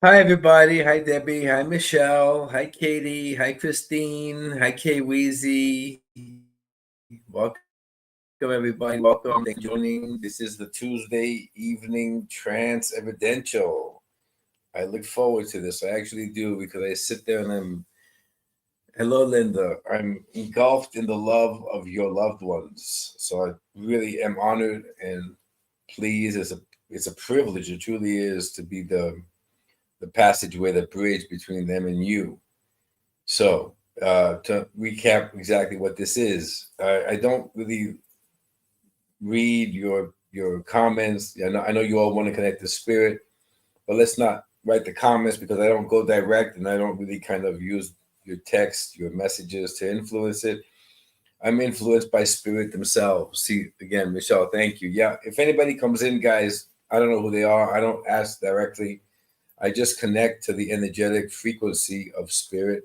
Hi, everybody. Hi, Debbie. Hi, Michelle. Hi, Katie. Hi, Christine. Hi, Kay Weezy. Welcome, everybody. Welcome. Thanks for joining. This is the Tuesday evening trance evidential. I look forward to this. I actually do because I sit there and hello, Linda. I'm engulfed in the love of your loved ones. So I really am honored and pleased. It's a privilege. It truly is to be the passageway, the bridge between them and you. So, to recap exactly what this is, I don't really read your comments. I know you all want to connect to spirit, but let's not write the comments because I don't go direct and I don't really kind of use your text, your messages to influence it. I'm influenced by spirit themselves. See, again, Michelle, thank you. Yeah, if anybody comes in, guys, I don't know who they are. I don't ask directly. I just connect to the energetic frequency of spirit.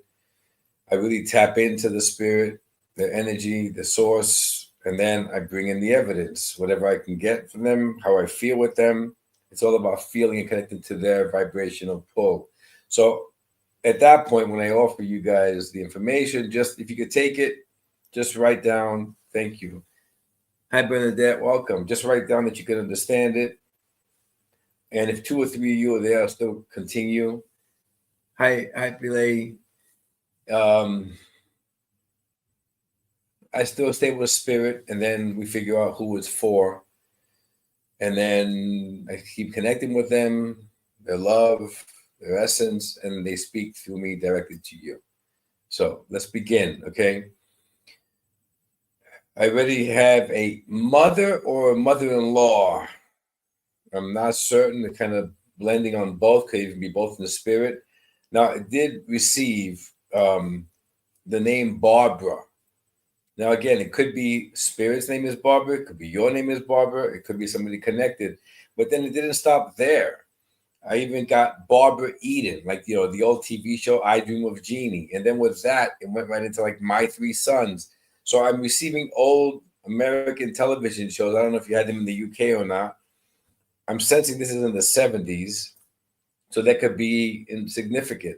I really tap into the spirit, the energy, the source, and then I bring in the evidence, whatever I can get from them, how I feel with them. It's all about feeling and connecting to their vibrational pull. So at that point, when I offer you guys the information, just if you could take it, just write down, thank you. Hi, Bernadette, welcome. Just write down that you can understand it. And if two or three of you are there, I'll still continue. Hi, Pile. Um, I still stay with spirit, and then we figure out who it's for, and then I keep connecting with them, their love, their essence, and they speak through me directly to you. So let's begin, okay? I already have a mother or a mother-in-law. I'm not certain. They're kind of blending on both. Could even be both in the spirit. Now, I did receive the name Barbara. Now, again, it could be Spirit's name is Barbara. It could be your name is Barbara. It could be somebody connected. But then it didn't stop there. I even got Barbara Eden, like, the old TV show, I Dream of Jeannie. And then with that, it went right into like My Three Sons. So I'm receiving old American television shows. I don't know if you had them in the UK or not. I'm sensing this is in the 70s. So that could be insignificant.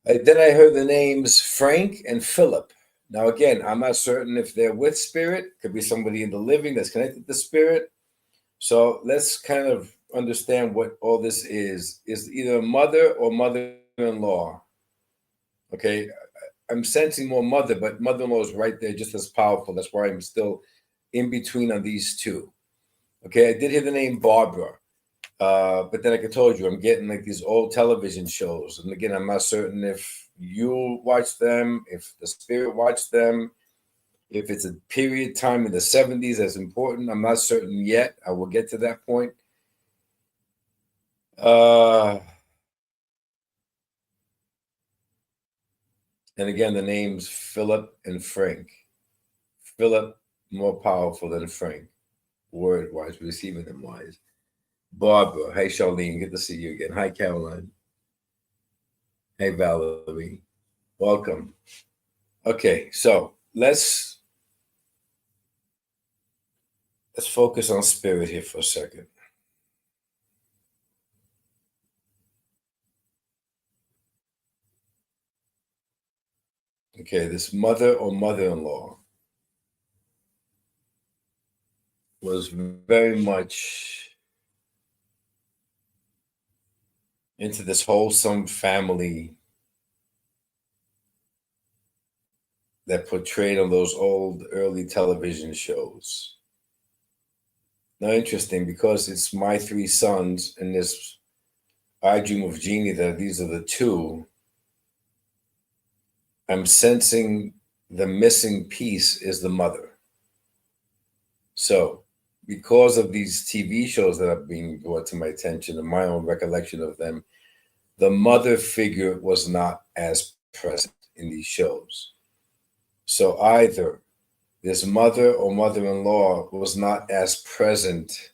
Then I heard the names Frank and Philip. Now, again, I'm not certain if they're with spirit. Could be somebody in the living that's connected to spirit. So let's kind of understand what all this is. Is either mother or mother-in-law. Okay, I'm sensing more mother, but mother-in-law is right there, just as powerful. That's why I'm still in between on these two. Okay, I did hear the name Barbara. But then, like I told you, I'm getting like these old television shows. And again, I'm not certain if you watch them, if the spirit watched them, if it's a period time in the 70s that's important. I'm not certain yet. I will get to that point. Uh, and again, the names Philip and Frank. Philip, more powerful than Frank, word wise, receiving them wise. Barbara, hey Charlene, good to see you again. Hi Caroline. Hey Valerie, welcome. Okay, so let's focus on spirit here for a second. Okay, this mother or mother-in-law was very much into this wholesome family that portrayed on those old early television shows. Now, interesting because it's My Three Sons and this I Dream of Jeannie, that these are the two. I'm sensing the missing piece is the mother. So, because of these TV shows that are being brought to my attention and my own recollection of them, the mother figure was not as present in these shows. So, either this mother or mother in law was not as present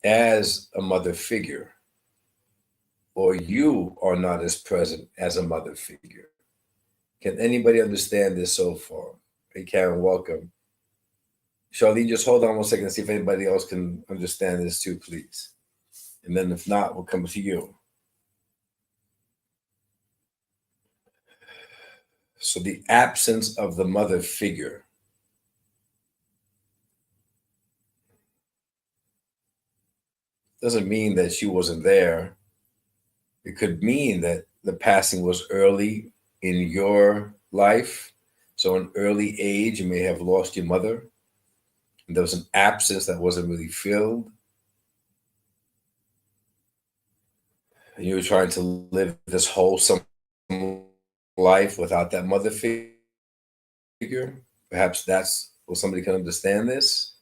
as a mother figure, or you are not as present as a mother figure. Can anybody understand this so far? Hey, Karen, welcome. Charlene, just hold on one second and see if anybody else can understand this too, please. And then if not, we'll come to you. So the absence of the mother figure doesn't mean that she wasn't there. It could mean that the passing was early in your life. So, an early age, you may have lost your mother. And there was an absence that wasn't really filled. And you were trying to live this wholesome life without that mother figure. Perhaps that's where somebody can understand this.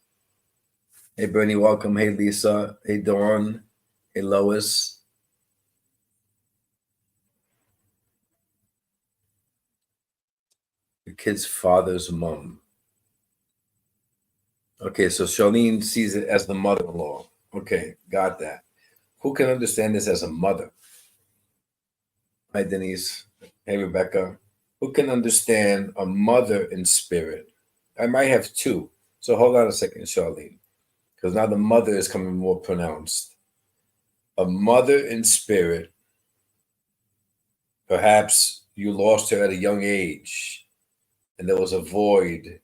Hey, Bernie, welcome. Hey, Lisa. Hey, Dawn. Hey, Lois. The kid's father's mom. Okay, so Charlene sees it as the mother-in-law. Okay, got that. Who can understand this as a mother? Hi, Denise. Hey, Rebecca. Who can understand a mother in spirit? I might have two. So hold on a second, Charlene, because now the mother is coming more pronounced. A mother in spirit, perhaps you lost her at a young age, and there was a void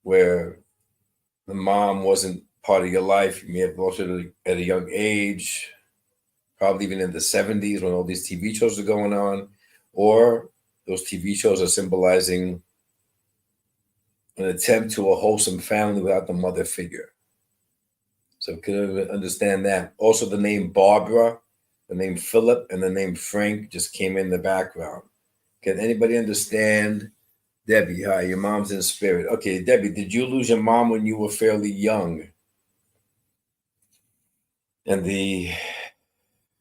where the mom wasn't part of your life. You may have lost her at a young age, probably even in the 70s when all these TV shows are going on, or those TV shows are symbolizing an attempt to a wholesome family without the mother figure. So can you understand that? Also, the name Barbara, the name Philip, and the name Frank just came in the background. Can anybody understand? Debbie, hi, your mom's in spirit. Okay, Debbie, did you lose your mom when you were fairly young? And the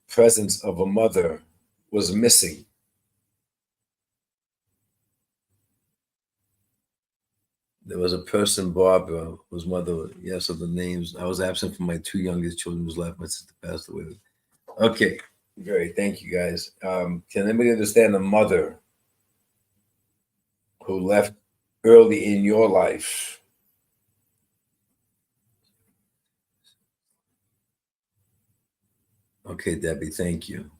presence of a mother was missing. There was a person, Barbara, whose mother, yes, of the names. I was absent from my two youngest children who's left. My sister passed away. Okay, great. Thank you, guys. Can anybody understand the mother who left early in your life? Okay, Debbie, thank you.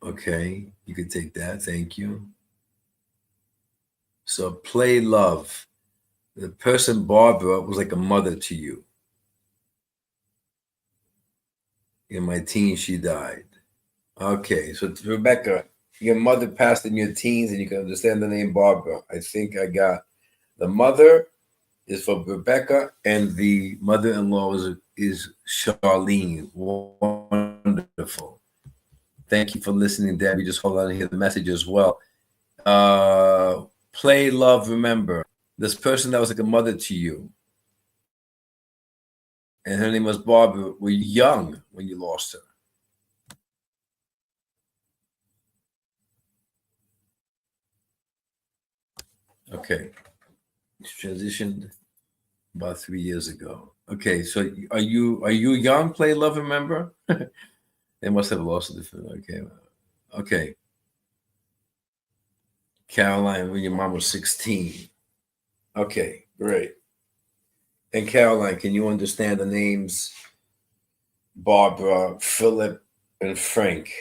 Okay, you could take that. Thank you. So, play love. The person, Barbara, was like a mother to you. In my teens, she died. Okay, so Rebecca, your mother passed in your teens, and you can understand the name Barbara. I think I got the mother is for Rebecca, and the mother-in-law is Charlene. Wonderful. Thank you for listening, Debbie. Just hold on to hear the message as well. Play, love, remember. This person that was like a mother to you, and her name was Barbara, were you young when you lost her? Okay. She transitioned about 3 years ago. Okay, so are you young? Play, love, remember? They must have lost a different. Okay, okay. Caroline, when your mom was 16. Okay, great. And Caroline, can you understand the names Barbara, Philip, and Frank?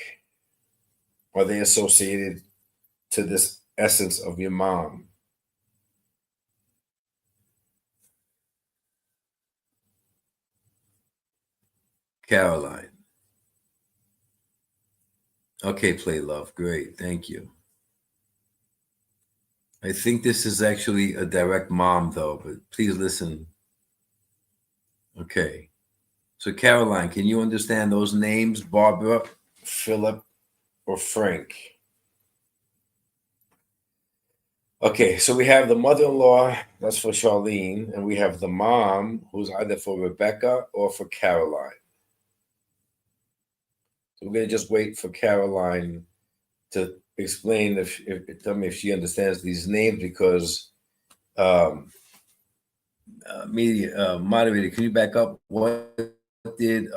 Are they associated to this essence of your mom? Caroline. Okay, play love. Great. Thank you. I think this is actually a direct mom, though, but please listen. Okay. So, Caroline, can you understand those names? Barbara, Philip, or Frank? Okay, so we have the mother-in-law, that's for Charlene, and we have the mom, who's either for Rebecca or for Caroline. So we're gonna just wait for Caroline to explain if tell me if she understands these names because um, media moderator, can you back up? What did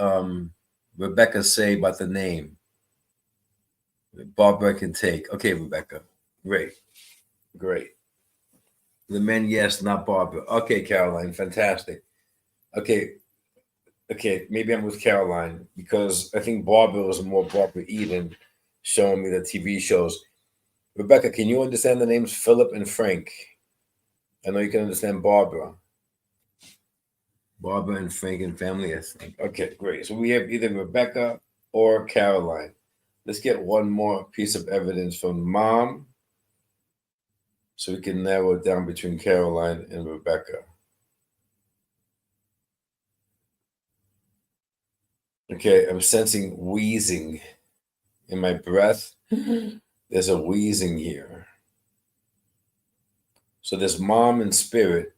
Rebecca say about the name? Barbara can take. Okay, Rebecca. Great, great. The men, yes, not Barbara. Okay, Caroline, fantastic. Okay, okay, maybe I'm with Caroline because I think Barbara was more Barbara Eden showing me the TV shows. Rebecca, can you understand the names Philip and Frank? I know you can understand Barbara. Barbara and Frank and family, I think. Okay, great. So we have either Rebecca or Caroline. Let's get one more piece of evidence from mom so we can narrow it down between Caroline and Rebecca. Okay, I'm sensing wheezing in my breath. There's a wheezing here. So this mom in spirit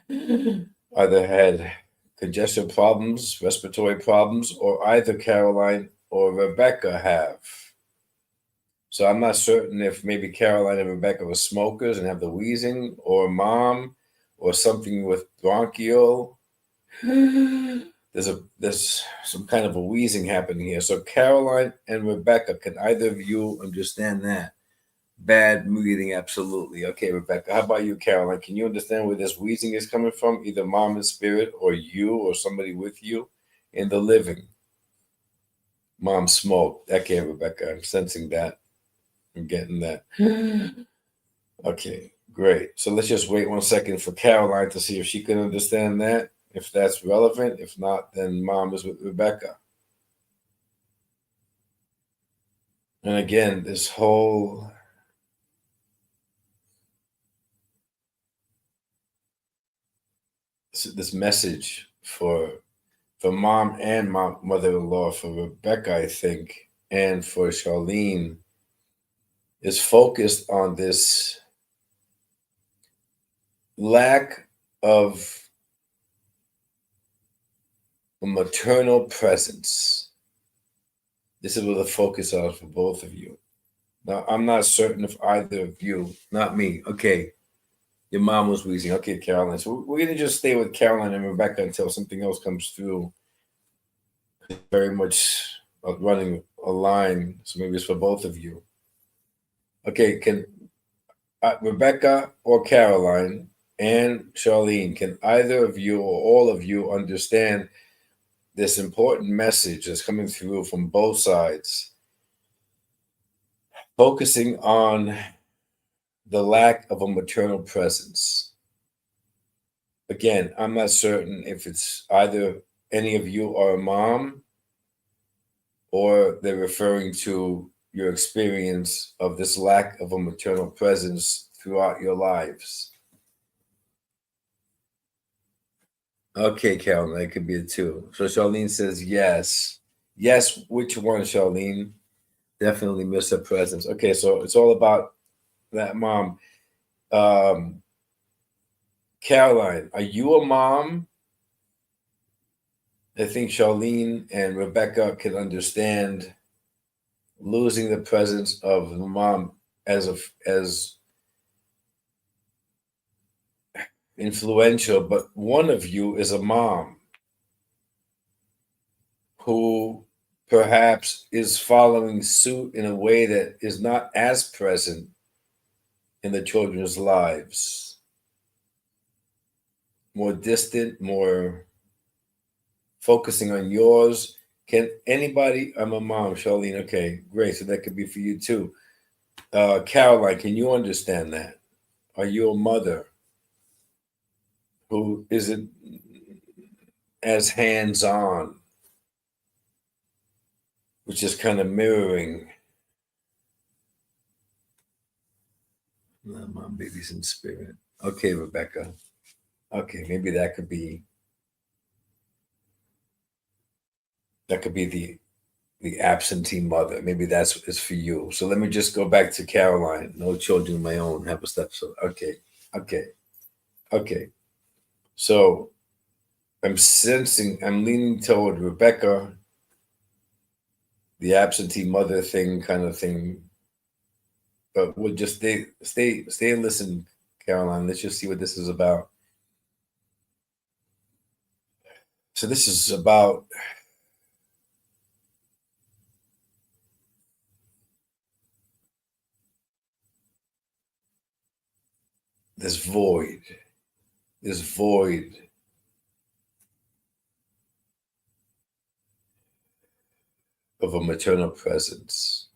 either had congestion problems, respiratory problems, or either Caroline or Rebecca have. So I'm not certain if maybe Caroline and Rebecca were smokers and have the wheezing, or mom, or something with bronchial. There's some kind of a wheezing happening here. So Caroline and Rebecca, can either of you understand that? Bad breathing, absolutely. Okay, Rebecca. How about you, Caroline? Can you understand where this wheezing is coming from? Either mom in spirit or you or somebody with you in the living. Mom smoked. Okay, Rebecca. I'm sensing that. I'm getting that. Okay, great. So let's just wait 1 second for Caroline to see if she can understand that, if that's relevant. If not, then mom is with Rebecca. And again, this message for mom and mother-in-law, for Rebecca, I think, and for Charlene, is focused on this lack of a maternal presence. This is where the focus is for both of you. Now, I'm not certain if either of you, not me. Okay, your mom was wheezing. Okay, Caroline. So we're going to just stay with Caroline and Rebecca until something else comes through. Very much running a line. So maybe it's for both of you. Okay, can Rebecca or Caroline and Charlene, can either of you or all of you understand this important message that's coming through from both sides, focusing on the lack of a maternal presence? Again, I'm not certain if it's either any of you are a mom or they're referring to your experience of this lack of a maternal presence throughout your lives. Okay, Carolyn, that could be it too. So Charlene says yes. Yes, which one, Charlene? Definitely miss her presence. Okay, so it's all about that mom. Um, Caroline, are you a mom? I think Charlene and Rebecca can understand losing the presence of the mom as influential, but one of you is a mom who perhaps is following suit in a way that is not as present in the children's lives, more distant, more focusing on yours. Can anybody? I'm a mom, Charlene. Okay, great. So that could be for you too. Caroline, can you understand that? Are you a mother who isn't as hands on, which is kind of mirroring mom, babies in spirit? Okay, Rebecca. Okay, maybe that could be the absentee mother. Maybe that's is for you. So let me just go back to Caroline. No children of my own. Have a step. So okay, okay. So I'm leaning toward Rebecca, the absentee mother thing, kind of thing. But we'll just stay and listen, Caroline. Let's just see what this is about. So this is about this void, this void of a maternal presence.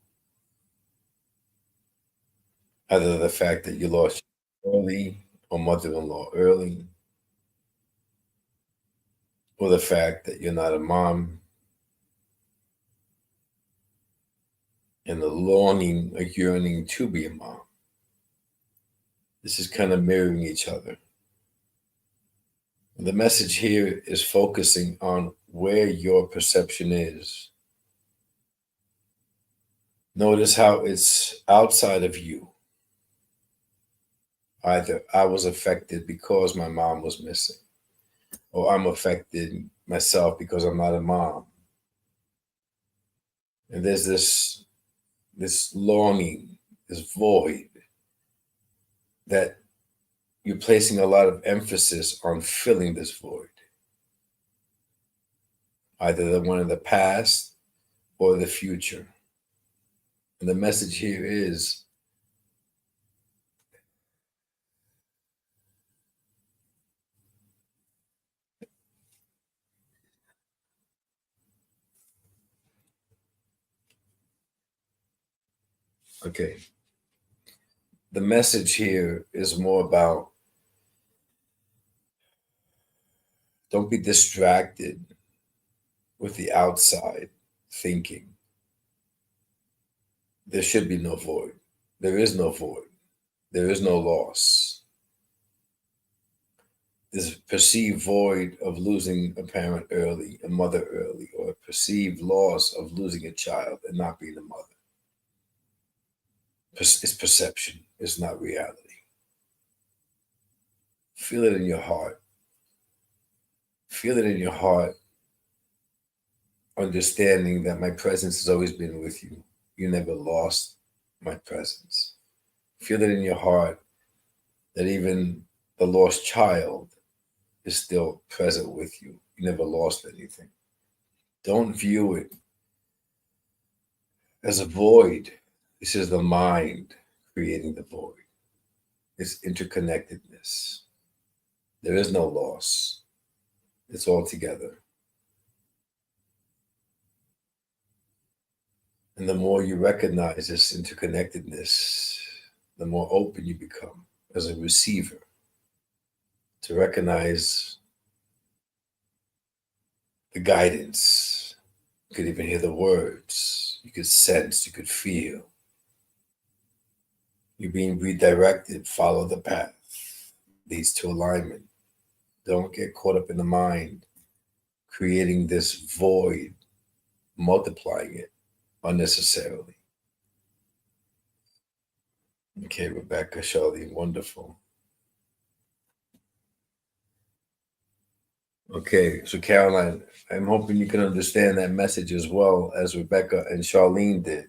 Either the fact that you lost early or mother-in-law early, or the fact that you're not a mom, and the longing or yearning to be a mom. This is kind of mirroring each other. And the message here is focusing on where your perception is. Notice how it's outside of you. Either I was affected because my mom was missing, or I'm affected myself because I'm not a mom. And there's this longing, this void that you're placing a lot of emphasis on filling this void. Either the one in the past or the future. And the message here is okay. The message here is more about don't be distracted with the outside thinking. There should be no void. There is no void. There is no loss. This perceived void of losing a parent early, a mother early, or a perceived loss of losing a child and not being a mother. It's perception. It's not reality. Feel it in your heart. Feel it in your heart, understanding that my presence has always been with you. You never lost my presence. Feel it in your heart that even the lost child is still present with you. You never lost anything. Don't view it as a void. This is the mind creating the void. It's interconnectedness. There is no loss. It's all together. And the more you recognize this interconnectedness, the more open you become as a receiver to recognize the guidance. You could even hear the words. You could sense, you could feel. You're being redirected. Follow the path. Leads to alignment. Don't get caught up in the mind, creating this void, multiplying it unnecessarily. Okay, Rebecca, Charlene, wonderful. Okay, so Caroline, I'm hoping you can understand that message as well as Rebecca and Charlene did.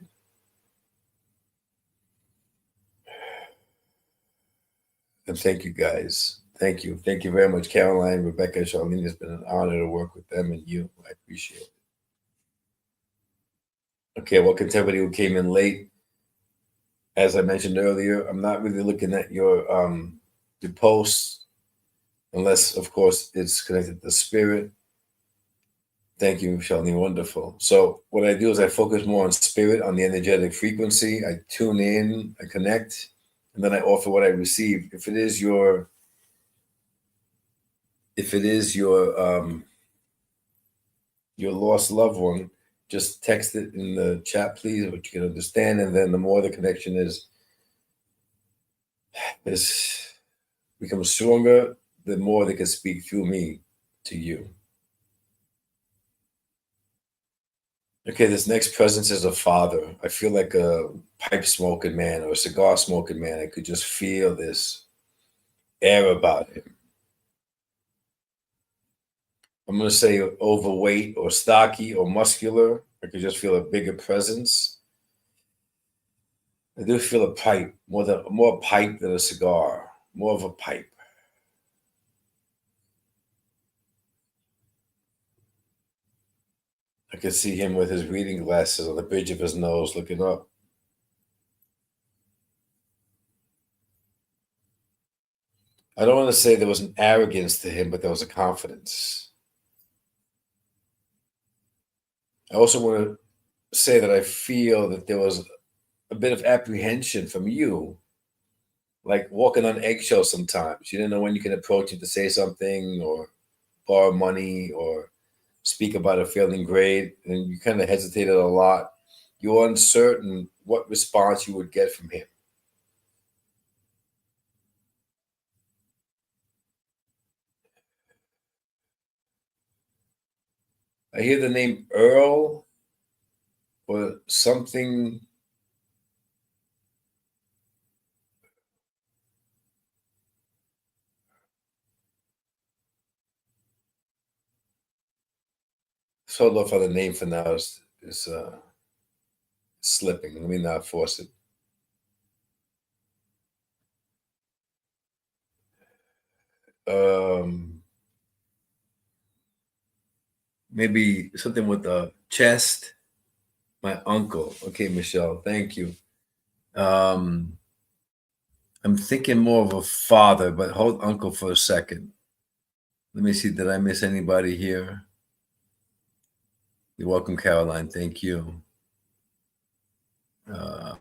And thank you guys. Thank you. Thank you very much, Caroline, Rebecca, and Charlene. It's been an honor to work with them and you. I appreciate it. Okay, welcome to everybody who came in late. As I mentioned earlier, I'm not really looking at your posts unless, of course, it's connected to spirit. Thank you, Charlene. Wonderful. So what I do is I focus more on spirit, on the energetic frequency. I tune in, I connect, and then I offer what I receive. If it is your lost loved one, just text it in the chat, please, what you can understand. And then the more the connection is becomes stronger, the more they can speak through me to you. Okay, this next presence is a father. I feel like a pipe smoking man or a cigar smoking man. I could just feel this air about him. I'm going to say overweight or stocky or muscular. I could just feel a bigger presence. I do feel a pipe, more pipe than a cigar, more of a pipe. I could see him with his reading glasses on the bridge of his nose looking up. I don't want to say there was an arrogance to him, but there was a confidence. I also want to say that I feel that there was a bit of apprehension from you, like walking on eggshells sometimes. You didn't know when you can approach him to say something or borrow money or speak about a feeling great, and you kind of hesitated a lot. You were uncertain what response you would get from him. I hear the name Earl or something. Hold off on the name for now. Is slipping. Let me not force it. Um, Maybe something with the chest. My uncle. Okay, Michelle. Thank you. Um, I'm thinking more of a father, but hold uncle for a second. Let me see. Did I miss anybody here? You're welcome, Caroline. Thank you. Hi,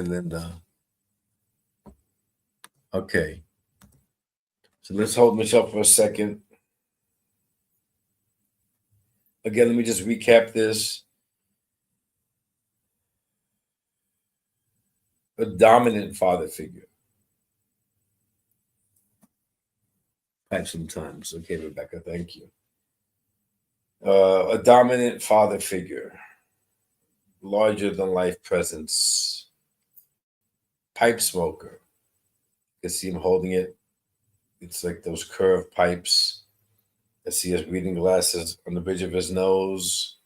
Linda. Okay. So let's hold Michelle for a second. Again, let me just recap this. A dominant father figure. Sometimes. Okay, Rebecca, thank you. A dominant father figure, larger than life presence, pipe smoker. You can see him holding it. It's like those curved pipes. I see his reading glasses on the bridge of his nose.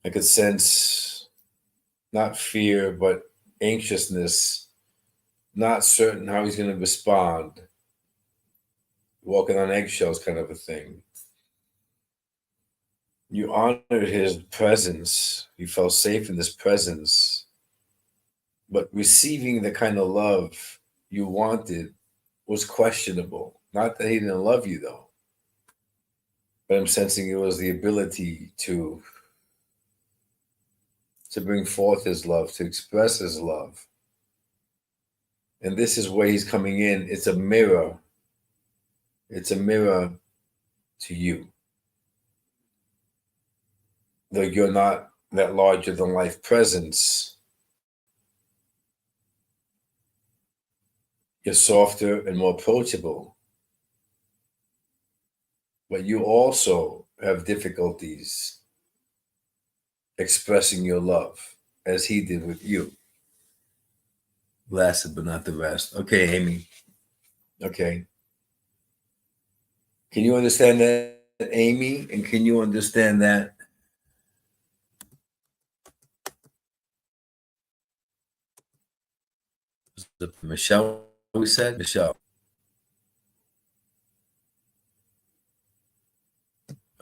I could sense not fear, but anxiousness, not certain how he's going to respond, walking on eggshells kind of a thing. You honored his presence. You felt safe in this presence. But receiving the kind of love you wanted was questionable. Not that he didn't love you, though, but I'm sensing it was the ability to bring forth his love, to express his love. And this is where he's coming in. It's a mirror. It's a mirror to you. Though you're not that larger than life presence, you're softer and more approachable. But you also have difficulties expressing your love as he did with you. Lasted, but not the rest. Okay, Amy. Okay. Can you understand that, Amy? And can you understand that? Michelle, we said? Michelle.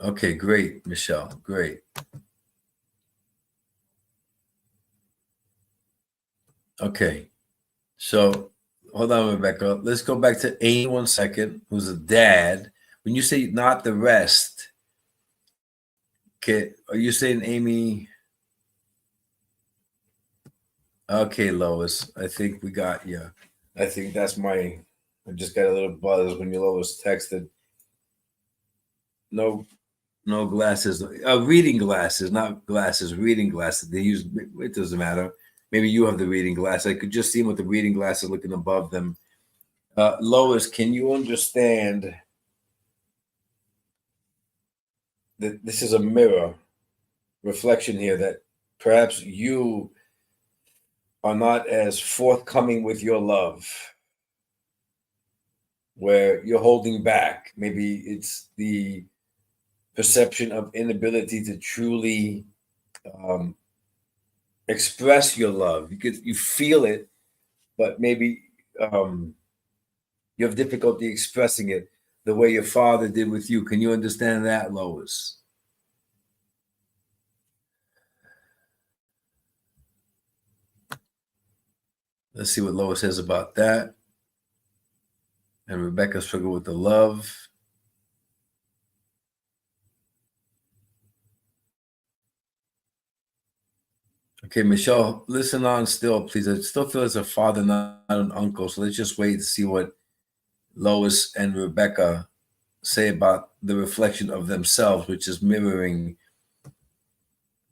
Okay, great, Michelle. Great. Okay. So hold on, Rebecca. Let's go back to Amy 1 second, who's a dad. When you say not the rest, okay, are you saying Amy? Okay, Lois. I think we got you. I think that's my. I just got a little buzz when you Lois texted. No, no glasses. Reading glasses, not glasses. Reading glasses. They use. It doesn't matter. Maybe you have the reading glass. I could just see them with the reading glasses looking above them. Lois, can you understand that this is a mirror reflection here? That perhaps you are not as forthcoming with your love, where you're holding back. Maybe it's the perception of inability to truly um, express your love. You feel it, but maybe um, you have difficulty expressing it the way your father did with you. Can you understand that, Lois? Let's see what Lois says about that. And Rebecca struggled with the love. Okay, Michelle, listen on still, please. I still feel as a father, not an uncle. So let's just wait to see what Lois and Rebecca say about the reflection of themselves, which is mirroring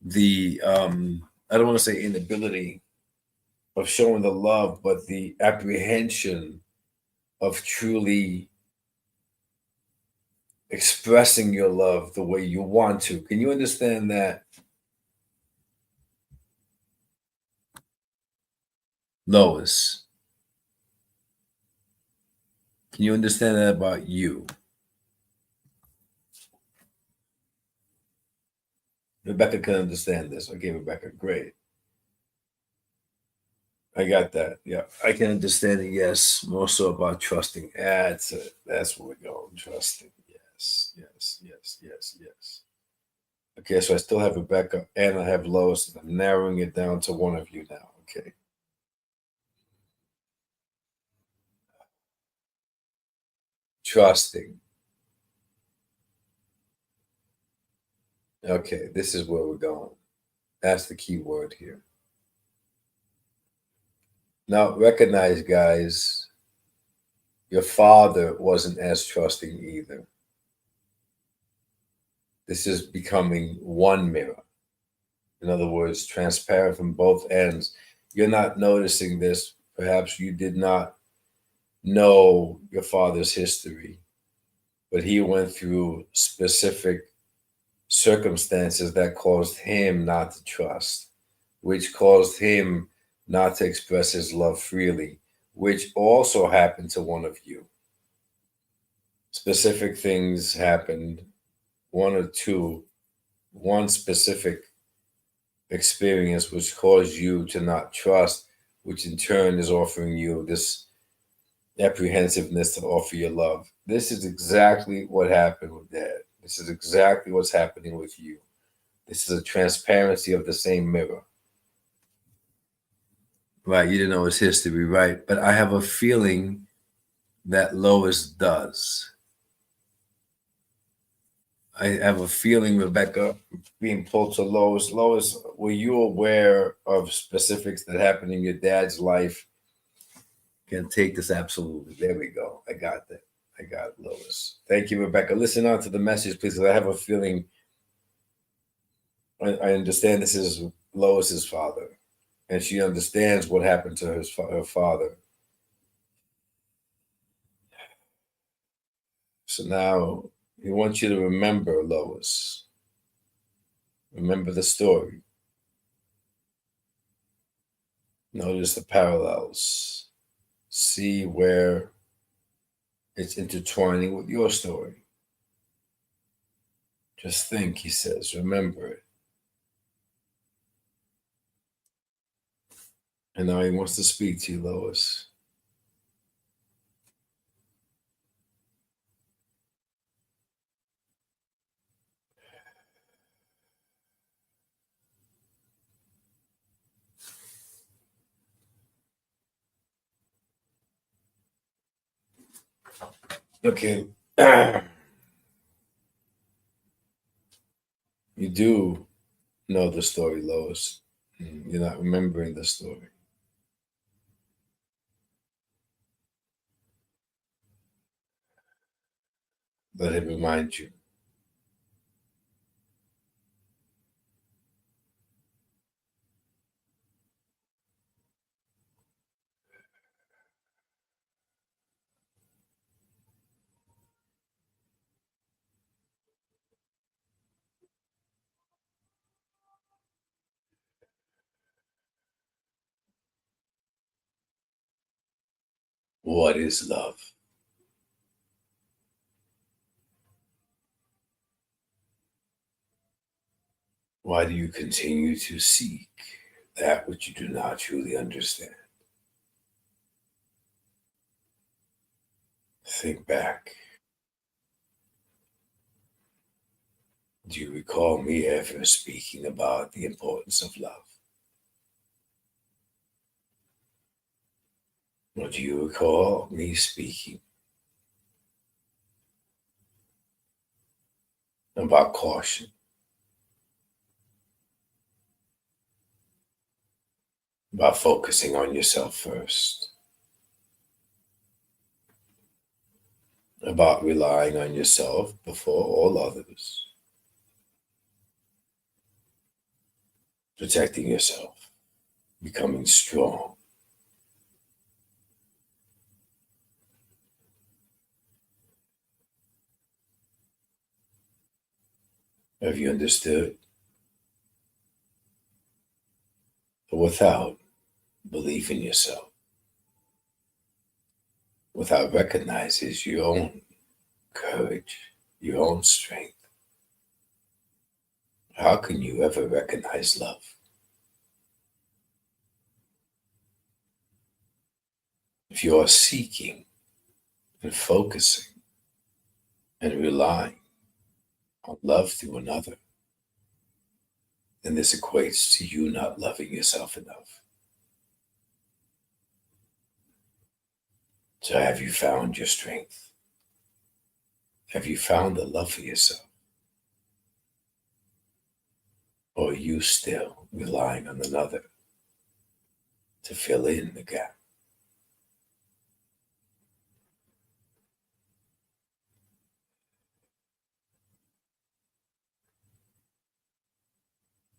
the I don't want to say inability of showing the love, but the apprehension of truly expressing your love the way you want to. Can you understand that, Lois? Can you understand that about you? Rebecca can understand this. Okay, Rebecca, great. I got that. Yeah, I can understand it. Yes, more so about trusting. That's it. That's where we're going. Trusting. Yes, yes, yes, yes, yes. Okay, so I still have Rebecca and I have Lois. And I'm narrowing it down to one of you now. Okay, trusting. Okay, this is where we're going. That's the key word here. Now, recognize, guys, your father wasn't as trusting either. This is becoming one mirror. In other words, transparent from both ends. You're not noticing this. Perhaps you did not know your father's history, but he went through specific circumstances that caused him not to trust, which caused him not to express his love freely, which also happened to one of you. Specific things happened, one or two, one specific experience which caused you to not trust, which in turn is offering you this apprehensiveness to offer your love. This is exactly what happened with Dad. This is exactly what's happening with you. This is a transparency of the same mirror. Right, you didn't know his history, right? But I have a feeling that Lois does. I have a feeling, Rebecca, being pulled to Lois. Lois, were you aware of specifics that happened in your dad's life? Can take this absolutely. There we go. I got that. I got it, Lois. Thank you, Rebecca. Listen on to the message, please. 'Cause I have a feeling I understand this is Lois's father, and she understands what happened to her father. So now he wants you to remember, Lois. Remember the story. Notice the parallels. See where it's intertwining with your story. Just think, he says, remember it. And now he wants to speak to you, Lois. Okay. You do know the story, Lois. You're not remembering the story. Let him remind you. What is love? Why do you continue to seek that which you do not truly understand? Think back. Do you recall me ever speaking about the importance of love? Or do you recall me speaking about caution? About focusing on yourself first, about relying on yourself before all others, protecting yourself, becoming strong. Have you understood? But without belief in yourself, without recognizing your own courage, your own strength, how can you ever recognize love? If you are seeking and focusing and relying on love through another, then this equates to you not loving yourself enough. So have you found your strength? Have you found the love for yourself? Or are you still relying on another to fill in the gap?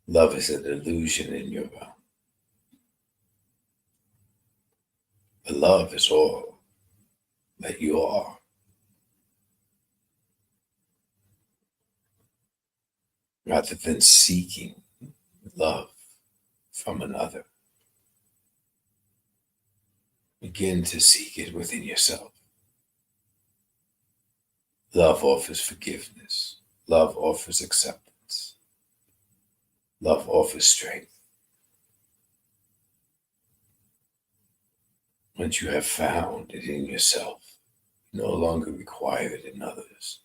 Love is an illusion in your realm. The love is all that you are. Rather than seeking love from another, begin to seek it within yourself. Love offers forgiveness. Love offers acceptance. Love offers strength. Once you have found it in yourself, you no longer require it in others.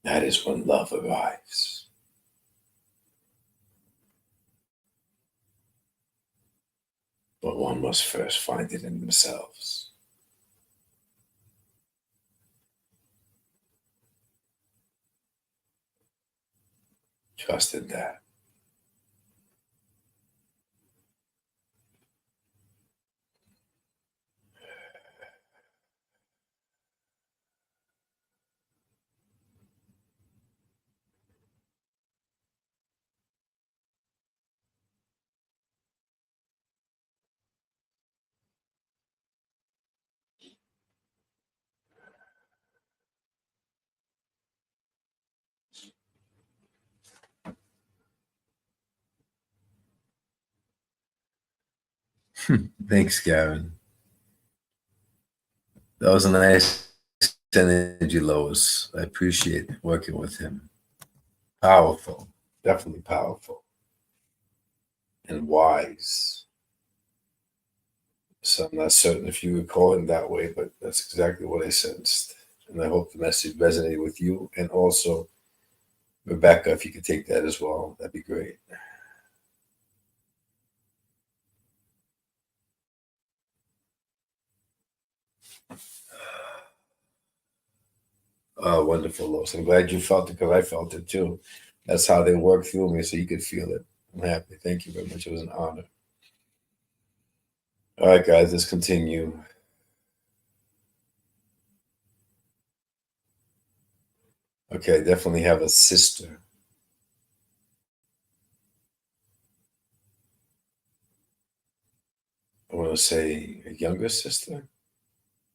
That is when love arrives. But one must first find it in themselves. Trust in that. Thanks, Karen. That was a nice energy, Lois. I appreciate working with him. Powerful, definitely powerful, and wise. So I'm not certain if you recall it that way, but that's exactly what I sensed. And I hope the message resonated with you. And also, Rebecca, if you could take that as well, that'd be great. Oh, wonderful, Lois. I'm glad you felt it because I felt it too. That's how they work through me so you could feel it. I'm happy. Thank you very much. It was an honor. All right, guys, let's continue. Okay, I definitely have a sister. I want to say a younger sister,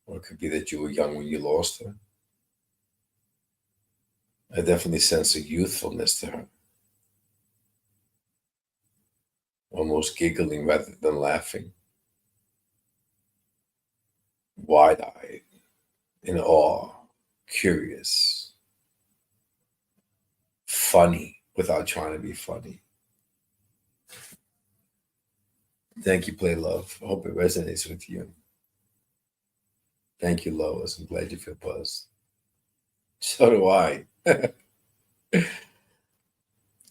or it could be that you were young when you lost her. I definitely sense a youthfulness to her, almost giggling rather than laughing, wide eyed, in awe, curious, funny without trying to be funny. Thank you, Play Love. I hope it resonates with you. Thank you, Lois. I'm glad you feel buzzed. So do I.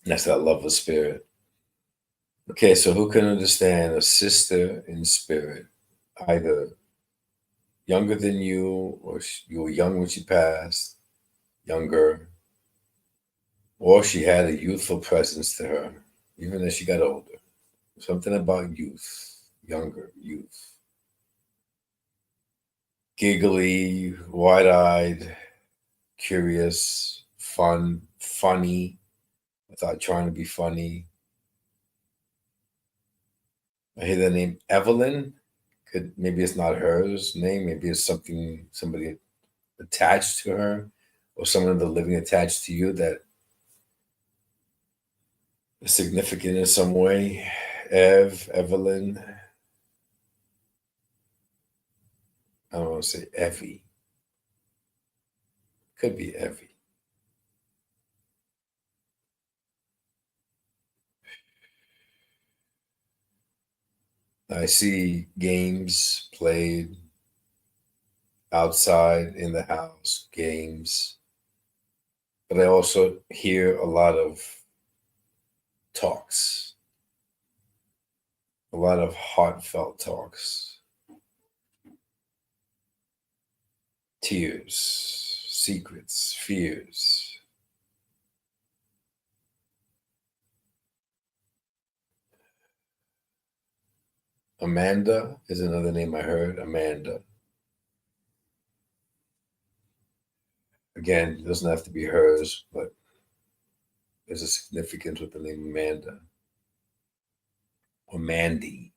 That's that love of spirit. Okay, so who can understand a sister in spirit, either younger than you, or you were young when she passed, younger, or she had a youthful presence to her? even as she got older. Something about youth, younger youth. Giggly, wide-eyed, curious, fun, funny, without trying to be funny. I hear the name Evelyn. Maybe it's not hers name. Maybe it's somebody attached to her, or someone in the living attached to you that is significant in some way. Evelyn. I don't want to say Evie. Could be Evie. I see games played outside in the house, games, but I also hear a lot of talks, a lot of heartfelt talks, tears, secrets, fears. Amanda is another name I heard. Amanda. Again, it doesn't have to be hers, but there's a significance with the name Amanda or Mandy.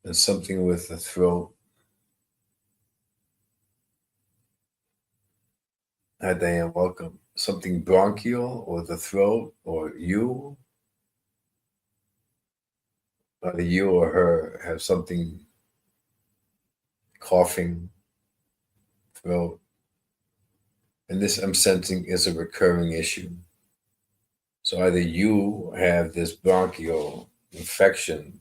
And something with the throat. Hi, Diane, welcome. Something bronchial or the throat or you, either you or her have something coughing, throat. And this I'm sensing is a recurring issue. So either you have this bronchial infection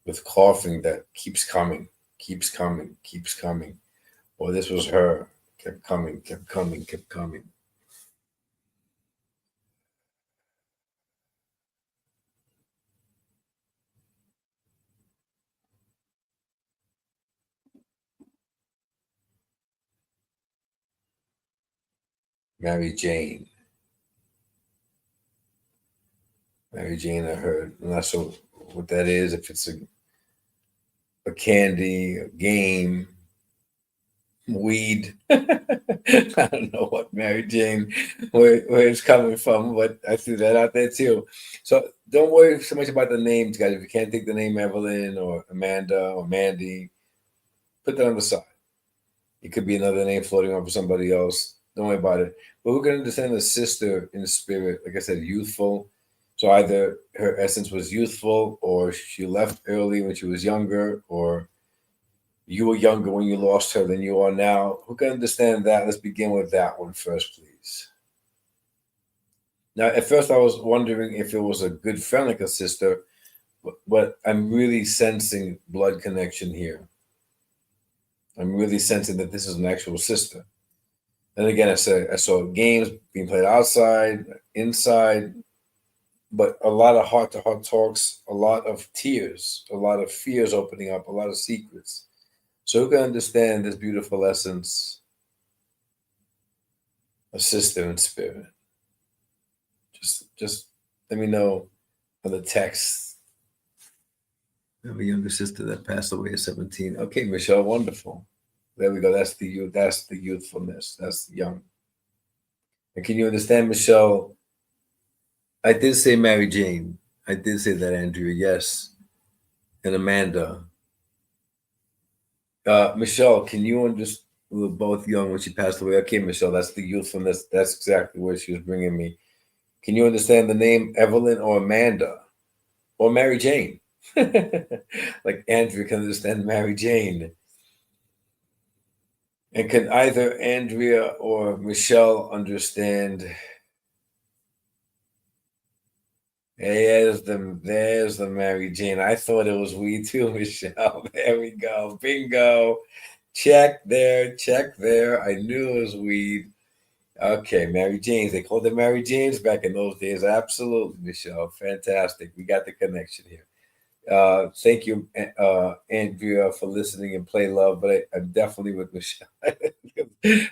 with coughing that keeps coming, keeps coming, keeps coming, or this was her, kept coming, kept coming, kept coming. Mary Jane. Mary Jane, I heard. I'm not sure what that is, if it's a candy, a game, weed. I don't know what Mary Jane, where it's coming from, but I threw that out there too. So don't worry so much about the names, guys. If you can't take the name Evelyn or Amanda or Mandy, put that on the side. It could be another name floating on for somebody else. Don't worry about it. But we're going to understand the sister in the spirit, like I said, youthful. So either her essence was youthful, or she left early when she was younger, or you were younger when you lost her than you are now. Who can understand that? Let's begin with that one first, please. Now, at first, I was wondering if it was a good friend like a sister, but I'm really sensing blood connection here. I'm really sensing that this is an actual sister. And again, I saw games being played outside, inside, but a lot of heart to heart talks, a lot of tears, a lot of fears opening up, a lot of secrets. So who can understand this beautiful essence, a sister in spirit? Just let me know on the text. I have a younger sister that passed away at 17. Okay, Michelle, wonderful. There we go. That's the youth. That's the youthfulness. That's the young. And can you understand, Michelle? I did say Mary Jane. I did say that, Andrea. Yes, and Amanda. Michelle, can you understand? We were both young when she passed away. Okay, Michelle, that's the youthfulness. That's exactly where she was bringing me. Can you understand the name Evelyn or Amanda or Mary Jane? Like Andrea can understand Mary Jane. And can either Andrea or Michelle understand? There's the Mary Jane. I thought it was we too, Michelle. There we go. Bingo. Check there. Check there. I knew it was weed. Okay, Mary Janes. They called it Mary Janes back in those days. Absolutely, Michelle. Fantastic. We got the connection here. Thank you, Andrea, for listening and play love. But I'm definitely with Michelle.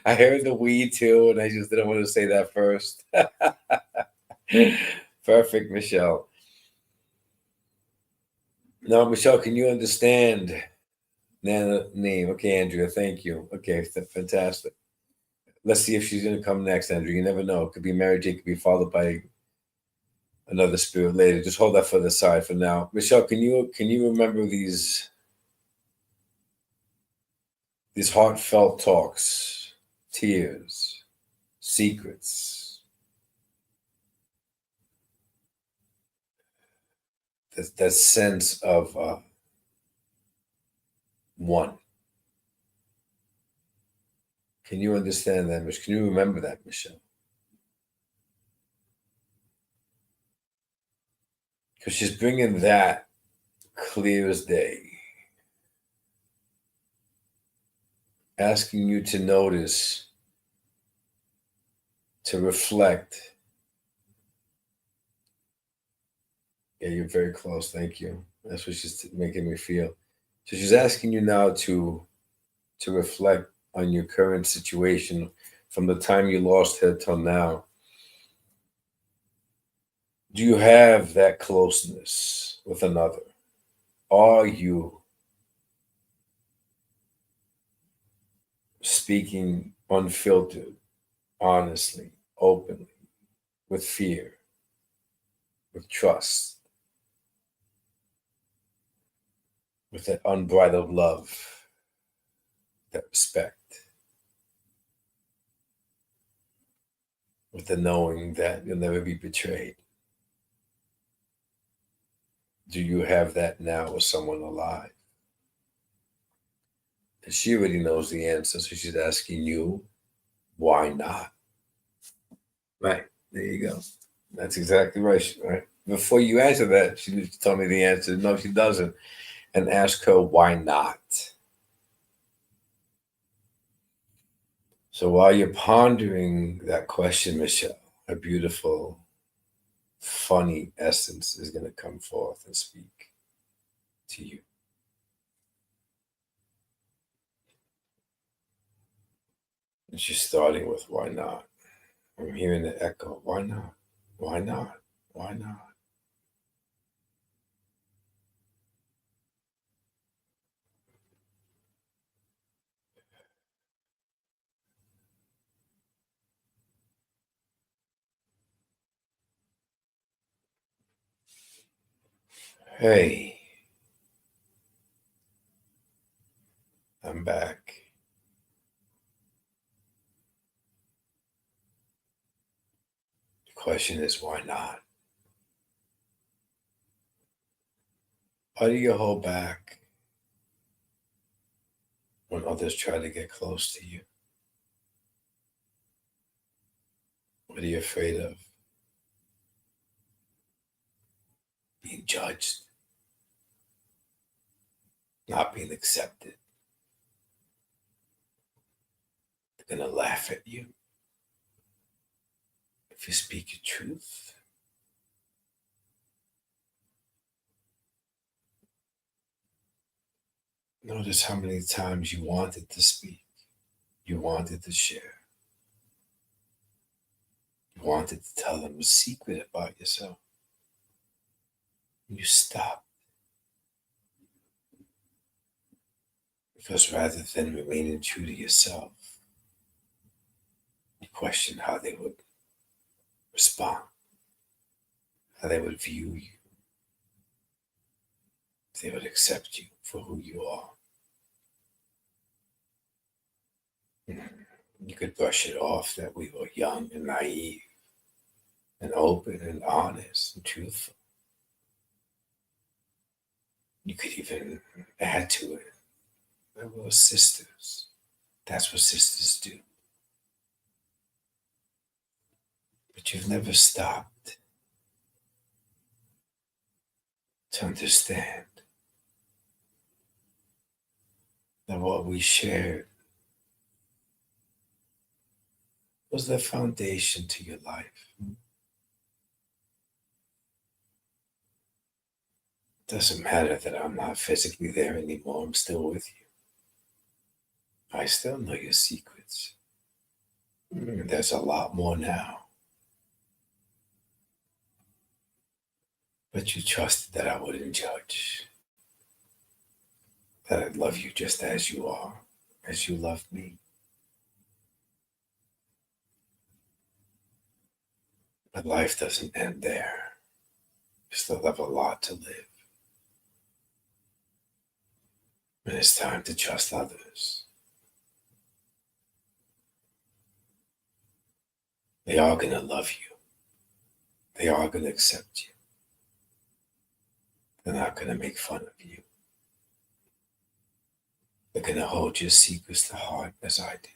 I heard the weed too, and I just didn't want to say that first. Perfect, Michelle. Now, Michelle, can you understand Nana name? Okay, Andrea, thank you. Okay, fantastic. Let's see if she's going to come next, Andrea. You never know. It could be Mary J. Could be followed by another spirit later. Just hold that for the side for now. Michelle, can you remember these heartfelt talks, tears, secrets, that sense of one? Can you understand that, Michelle? Can you remember that, Michelle? Because she's bringing that clear as day, asking you to notice, to reflect. Yeah, you're very close. Thank you. That's what she's making me feel. So she's asking you now to reflect on your current situation from the time you lost her till now. Do you have that closeness with another? Are you speaking unfiltered, honestly, openly, with fear, with trust, with that unbridled love, that respect, with the knowing that you'll never be betrayed? Do you have that now with someone alive? And she already knows the answer, so she's asking you, why not? Right. There you go. That's exactly right. Right. Before you answer that, she needs to tell me the answer. No, she doesn't. And ask her, why not? So while you're pondering that question, Michelle, a beautiful, funny essence is going to come forth and speak to you. And she's starting with, why not? I'm hearing the echo, why not? Why not? Why not? Hey, I'm back. The question is, why not? Why do you hold back when others try to get close to you? What are you afraid of? Being judged, not being accepted. They're going to laugh at you if you speak your truth. Notice how many times you wanted to speak, you wanted to share, you wanted to tell them a secret about yourself. You stopped because rather than remaining true to yourself, you questioned how they would respond, how they would view you, if they would accept you for who you are. You could brush it off that we were young and naive and open and honest and truthful. You could even add to it that we were sisters. That's what sisters do. But you've never stopped to understand that what we shared was the foundation to your life. Doesn't matter that I'm not physically there anymore. I'm still with you. I still know your secrets. There's a lot more now. But you trusted that I wouldn't judge. That I'd love you just as you are, as you loved me. But life doesn't end there. You still have a lot to live. And it's time to trust others. They are going to love you. They are going to accept you. They're not going to make fun of you. They're going to hold your secrets to heart as I did.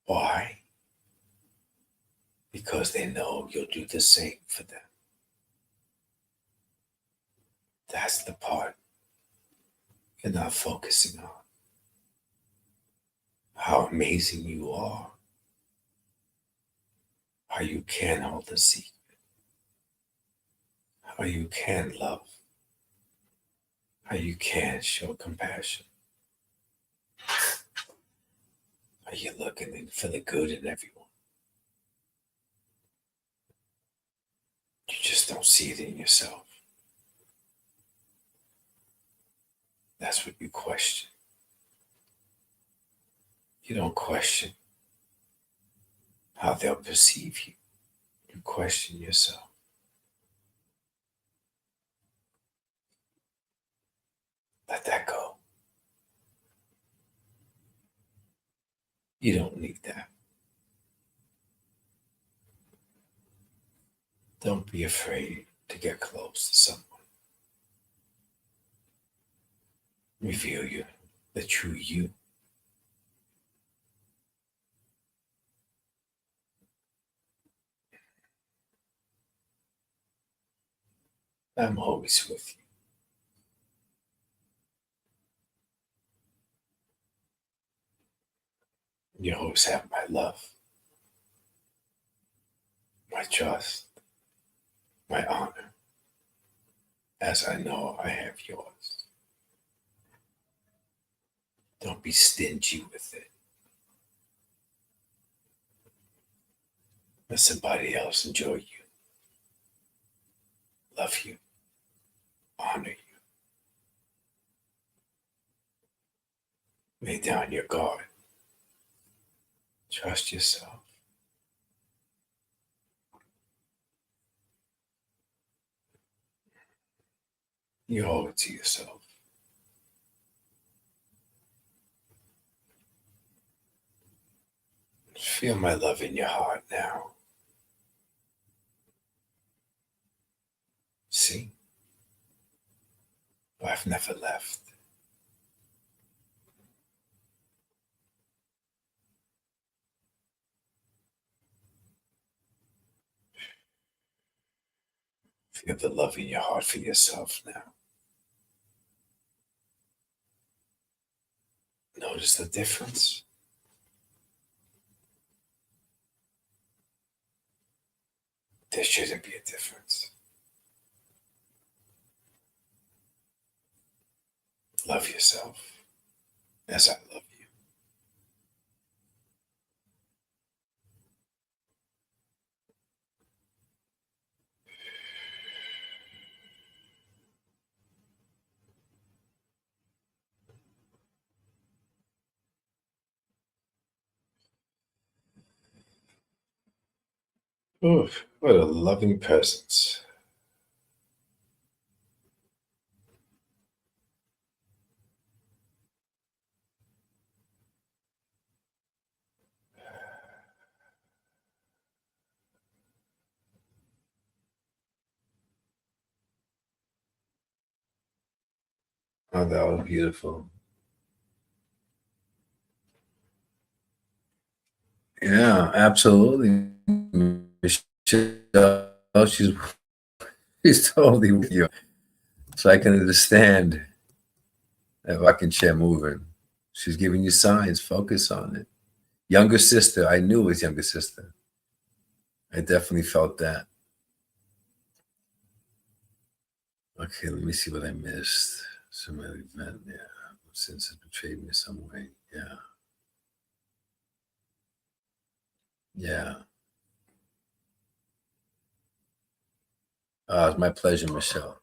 Why? Because they know you'll do the same for them. That's the part you're not focusing on. How amazing you are. How you can hold a secret. How you can love. How you can show compassion. How you're looking for the good in everyone. You just don't see it in yourself. That's what you question. You don't question how they'll perceive you. You question yourself. Let that go. You don't need that. Don't be afraid to get close to someone. Reveal you, the true you. I'm always with you. You always have my love, my trust, my honor, as I know I have yours. Don't be stingy with it. Let somebody else enjoy you, love you, honor you. Lay down your guard. Trust yourself. You owe it to yourself. Feel my love in your heart now. See? I've never left. Feel the love in your heart for yourself now. Notice the difference. There shouldn't be a difference. Love yourself as I love you. Oof, what a loving presence. Oh, that was beautiful. Yeah, absolutely. Michelle, she's totally with you. So I can understand that rocking chair moving. She's giving you signs. Focus on it. Younger sister. I knew it was younger sister. I definitely felt that. Okay, let me see what I missed. Somebody event, yeah. Since it betrayed me some way. Yeah. Yeah. It's my pleasure, Michelle.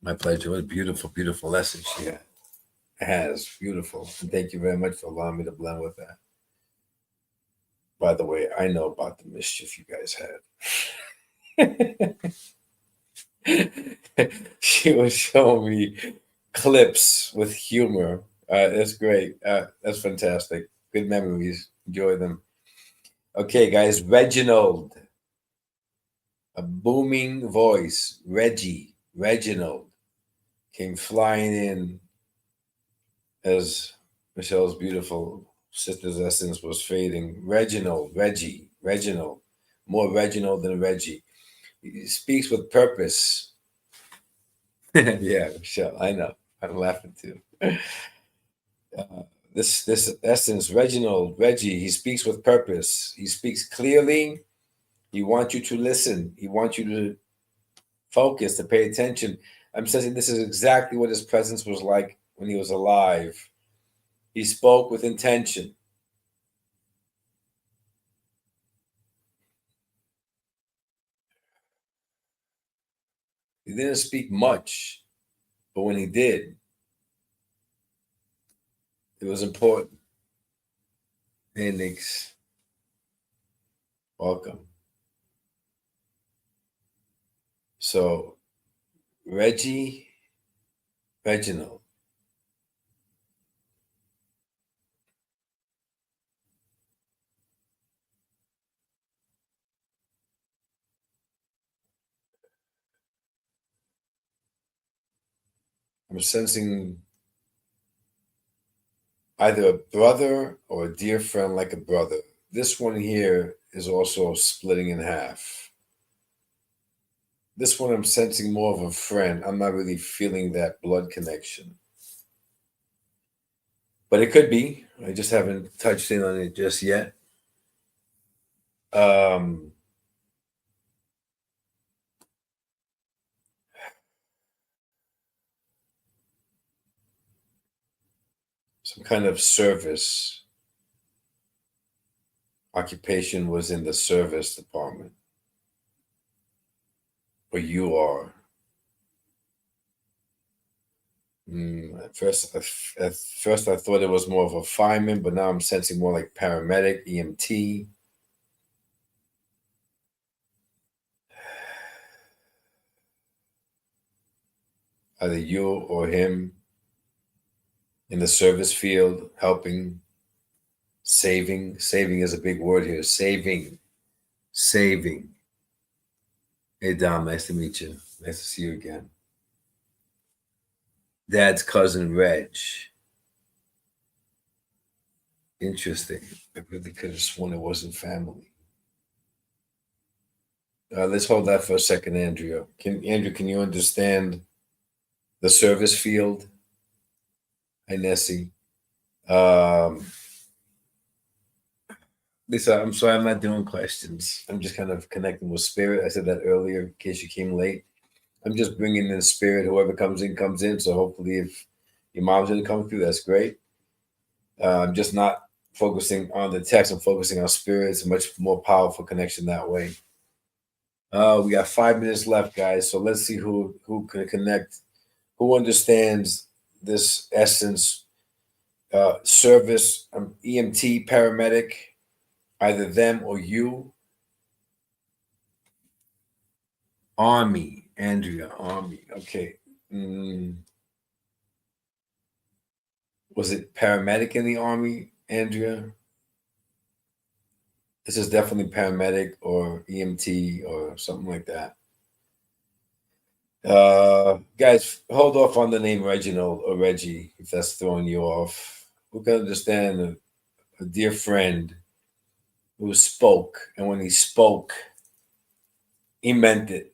My pleasure. What a beautiful, beautiful lesson she has. Beautiful. And thank you very much for allowing me to blend with that. By the way, I know about the mischief you guys had. She was showing me clips with humor. That's great. That's fantastic. Good memories. Enjoy them. Okay, guys. Reginald, a booming voice. Reginald came flying in as Michelle's beautiful sister's essence was fading. Reginald, more Reginald than Reggie. He speaks with purpose. Yeah, Michelle, I know. I'm laughing too. Uh, this essence, Reggie, he speaks with purpose. He speaks clearly. He wants you to listen. He wants you to focus, to pay attention. I'm sensing this is exactly what his presence was like when he was alive. He spoke with intention. He didn't speak much, but when he did, it was important. Hey, Nix, welcome. So, Reginald, I'm sensing either a brother or a dear friend like a brother. This one here is also splitting in half. This one I'm sensing more of a friend. I'm not really feeling that blood connection. But it could be. I just haven't touched in on it just yet. Um, some kind of service occupation was in the service department, or you are. At first, I thought it was more of a fireman, but now I'm sensing more like paramedic, EMT. Either you or him in the service field, helping, saving. Saving is a big word here. Saving. Hey, Dom, nice to meet you. Nice to see you again. Dad's cousin, Reg. Interesting. I really could have sworn it wasn't family. Let's hold that for a second, Andrea. Andrew, can you understand the service field? Hi, Nessie. Um, Lisa, I'm sorry I'm not doing questions. I'm just kind of connecting with spirit. I said that earlier in case you came late. I'm just bringing in spirit. Whoever comes in, comes in. So hopefully if your mom's going to come through, that's great. I'm just not focusing on the text. I'm focusing on spirit. It's a much more powerful connection that way. We got 5 minutes left, guys. So let's see who can connect, who understands this essence, service, EMT, paramedic, either them or you. Army, Andrea, Army. Okay. Was it paramedic in the Army, Andrea? This is definitely paramedic or EMT or something like that. Guys, hold off on the name Reginald or Reggie if that's throwing you off. Who can understand a dear friend who spoke, and when he spoke, he meant it.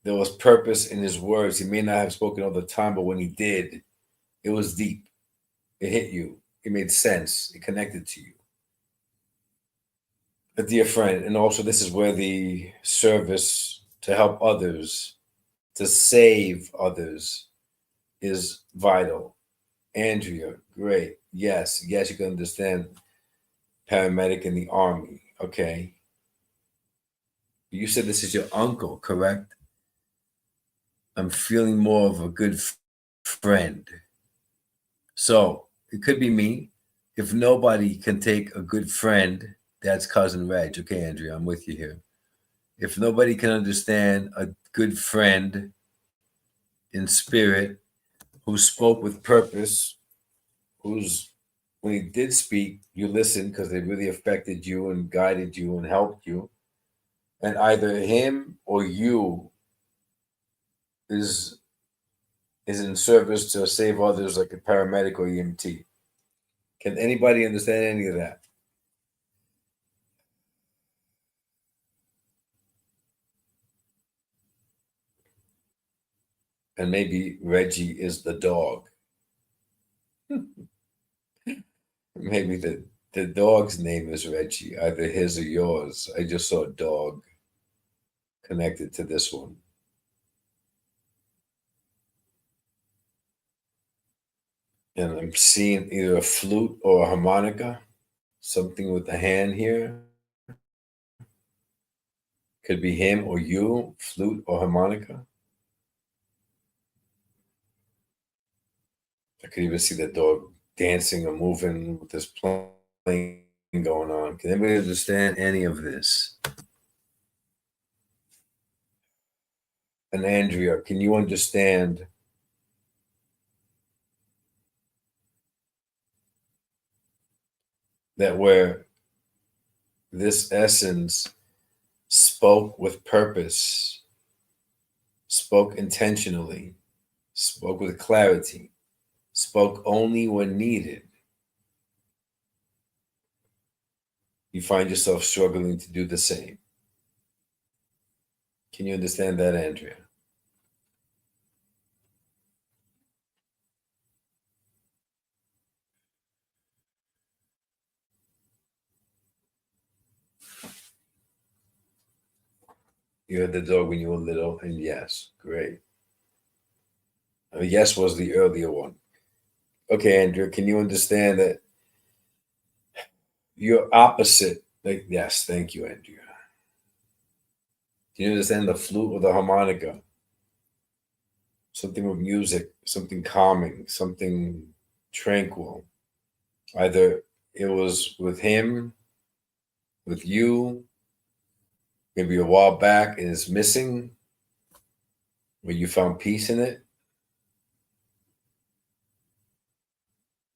There was purpose in his words. He may not have spoken all the time, but when he did, it was deep. It hit you. It made sense. It connected to you. A dear friend. And also, this is where the service to help others, to save others is vital. Andrea, great. Yes, you can understand paramedic in the army. Okay. You said this is your uncle, correct? I'm feeling more of a good friend. So it could be me. If nobody can take a good friend, that's cousin Reg. Okay, Andrea, I'm with you here. If nobody can understand a good friend in spirit who spoke with purpose, who's when he did speak, you listened because they really affected you and guided you and helped you. And either him or you is is in service to save others like a paramedic or EMT. Can anybody understand any of that? And maybe Reggie is the dog. Maybe the dog's name is Reggie, either his or yours. I just saw a dog connected to this one. And I'm seeing either a flute or a harmonica, something with the hand here. Could be him or you, flute or harmonica. I could even see the dog dancing or moving with this playing going on. Can anybody understand any of this? And Andrea, can you understand that where this essence spoke with purpose, spoke intentionally, spoke with clarity, spoke only when needed, you find yourself struggling to do the same? Can you understand that, Andrea? You had the dog when you were little, and yes, great. Yes was the earlier one. Okay, Andrea, can you understand that you're opposite? Like, yes, thank you, Andrea. Can you understand the flute or the harmonica? Something with music, something calming, something tranquil. Either it was with him, with you, maybe a while back, and it's missing, where you found peace in it.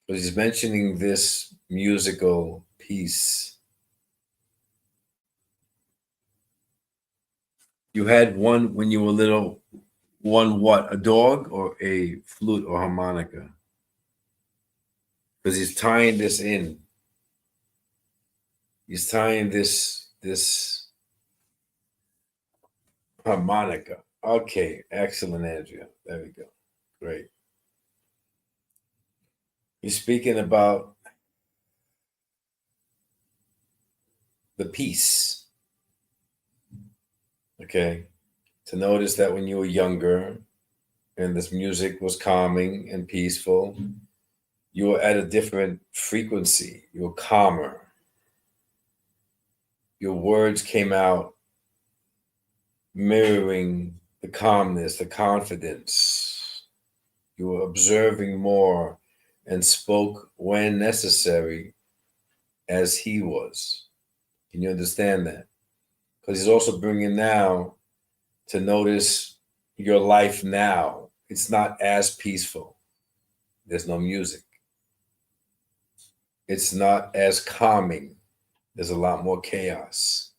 But he's mentioning this musical piece. You had one when you were little. One what? A dog or a flute or harmonica? Because he's tying this in. He's tying this harmonica. Okay, excellent, Andrea. There we go. Great. He's speaking about the peace. Okay. To notice that when you were younger and this music was calming and peaceful, you were at a different frequency. You were calmer. Your words came out mirroring the calmness, the confidence. You were observing more and spoke when necessary as he was. Can you understand that? Because he's also bringing now to notice your life now. It's not as peaceful. There's no music. It's not as calming. There's a lot more chaos.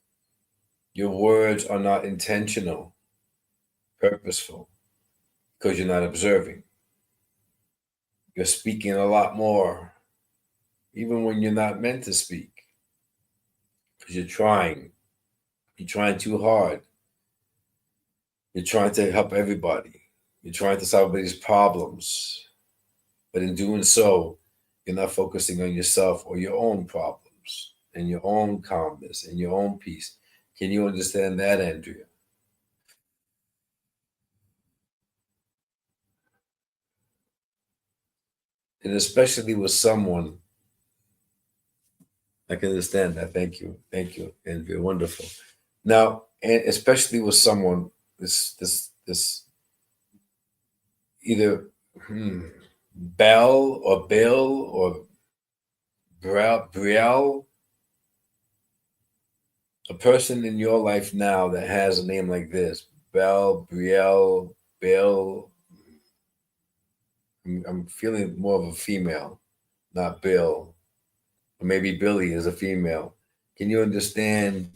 Your words are not intentional, purposeful, because you're not observing. You're speaking a lot more, even when you're not meant to speak, because you're trying. You're trying too hard. You're trying to help everybody. You're trying to solve everybody's problems. But in doing so, you're not focusing on yourself or your own problems and your own calmness and your own peace. Can you understand that, Andrea? And especially with someone, I can understand that. Thank you. Thank you. And you're wonderful. Now, and especially with someone, this either Bell or Bill or Brielle, a person in your life now that has a name like this, Bell, Brielle, Bill. I'm feeling more of a female, not Bill. Or maybe Billy is a female. Can you understand?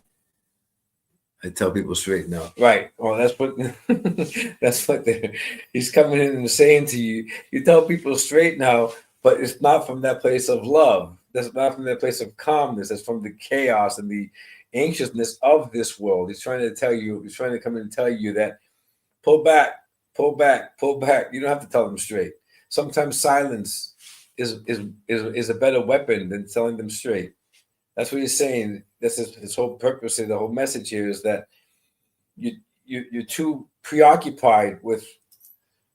I tell people straight now. Right. Well, that's what that's what he's coming in and saying to you. You tell people straight now, but it's not from that place of love. That's not from that place of calmness. That's from the chaos and the anxiousness of this world. He's trying to tell you, he's trying to come in and tell you that pull back, pull back, pull back. You don't have to tell them straight. Sometimes silence is a better weapon than telling them straight. That's what he's saying. This is his whole purpose. The whole message here is that you're too preoccupied with